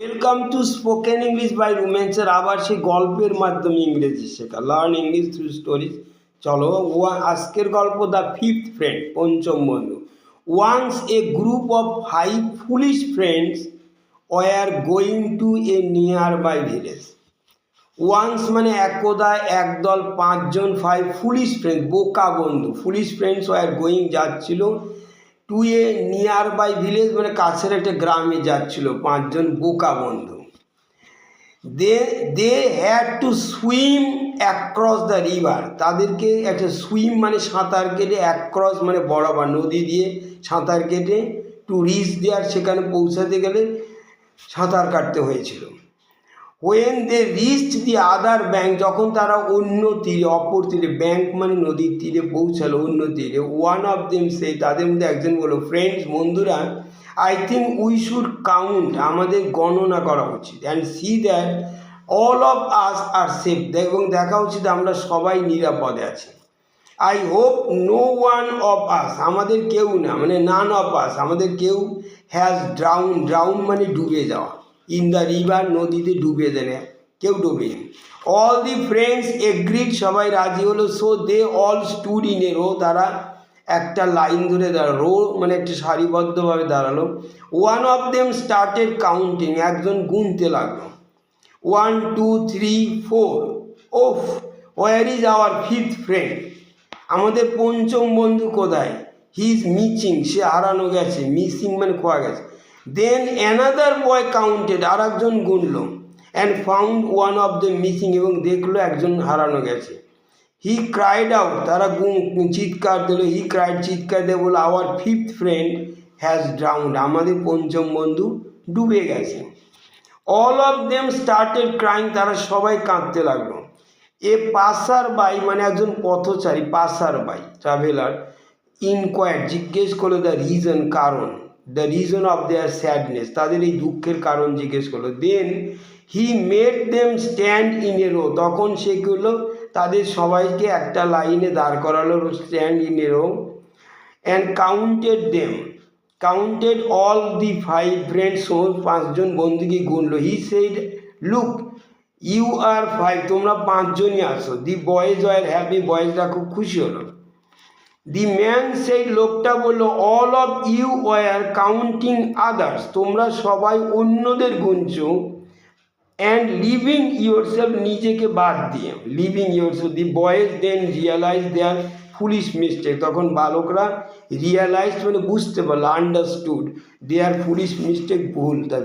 Welcome to spoken English by রোম্যান্সের আবার সেই গল্পের মাধ্যমে ইংরেজি শেখা, লার্ন ইংলিশ থ্রু স্টোরিজ। চলো, আজকের গল্প দ্য ফিফথ ফ্রেন্ড, পঞ্চম বন্ধু। Once a group of 5 foolish friends were going to a nearby village. Once মানে একদা, একদল, 5 জন, 5 ফুলিশ ফ্রেন্ডস, বোকা বন্ধু। ফুলিশ ফ্রেন্ডস ওয়ার গোয়িং যাচ্ছিল to a nearby village মানে কাছের একটা গ্রামে যাচ্ছিল 5 জন বোকা বন্ধু। They had to swim across the river. তাদেরকে একটা সুইম মানে সাঁতার কেটে, অ্যাক্রস মানে বরাবর, নদী দিয়ে সাঁতার কেটে, টু রিচ দেয়ার সেখানে পৌঁছাতে গেলে সাঁতার কাটতে হয়েছিল। When they reached the other bank, যখন তারা অন্য তীরে, অপর তীরে, ব্যাঙ্ক মানে নদীর তীরে পৌঁছালো, অন্য তীরে, ওয়ান অফ দেম সে, তাদের মধ্যে একজন বলল, ফ্রেন্ডস, বন্ধুরা, I think we should count, আমাদের গণনা করা উচিত, and see that all of us are safe, এবং দেখা উচিত আমরা সবাই নিরাপদে আছি। I hope no one of us, আমাদের কেউ না, মানে নান অফ আস, আমাদের কেউ, হ্যাজ ড্রাউন, ড্রাউন মানে ডুবে যাওয়া, ইন দ্য রিভার, নদীতে ডুবে দেয়, কেউ ডুবে। অল দি ফ্রেন্ডস এগ্রিড, সবাই রাজি হলো। So they all stood in a row, তারা একটা লাইন ধরে দাঁড়ালো, রো মানে একটা সারিবদ্ধভাবে দাঁড়ালো। One of them started counting, একজন গুনতে লাগলো, 1 2 3 4, ওফ, where is our fifth friend, আমাদের পঞ্চম বন্ধু কোথায়? হি ইজ মিচিং, সে হারানো গেছে, মিসিং মানে খোয়া গেছে। দেন অ্যানাদার বয় কাউন্টেড, আর একজন গুনলো, and found one of the missing, এবং দেখলো একজন হারানো গেছে। হি ক্রাইড আউট, তারা চিৎকার দিল, হি ক্রাইড, চিৎকার দিয়ে বললো, our fifth friend has drowned, আমাদের পঞ্চম বন্ধু ডুবে গেছে। All of them started crying, তারা সবাই কাঁদতে লাগলো। এ পাসার বাই মানে একজন পথচারী, পাসার বাই, ট্রাভেলার, ইনকোয়ার, জিজ্ঞেস করলো, দ্য রিজন, কারণ, the reason of their sadness, তাদের এই দুঃখের কারণ জিজ্ঞেস করলো। Then he made them stand in a row, তখন সে করলো তাদের সবাইকে একটা লাইনে দাঁড় করালো, stand in a row, and counted them, counted all the 5 friends, 5 জন বন্ধুকে গুনলো। He said, look you are 5, তোমরা 5 জনই আসো। দি বয়েজ ওয়ার হ্যাপি, বয়েজরা খুব খুশি হলো। দি ম্যান সেইড, লোকটা বললো, all of you were counting others, তোমরা সবাই অন্যদের গুনছো, অ্যান্ড লিভিং ইয়োরসেলফ, নিজেকে বাদ দিয়ে, leaving yourself. The boys then realise their foolish mistake, তখন বালকরা রিয়ালাইজ মানে বুঝতে পারলো, আন্ডারস্টুড, দেয়ার ফুলিশ মিস্টেক, ভুল তাদের।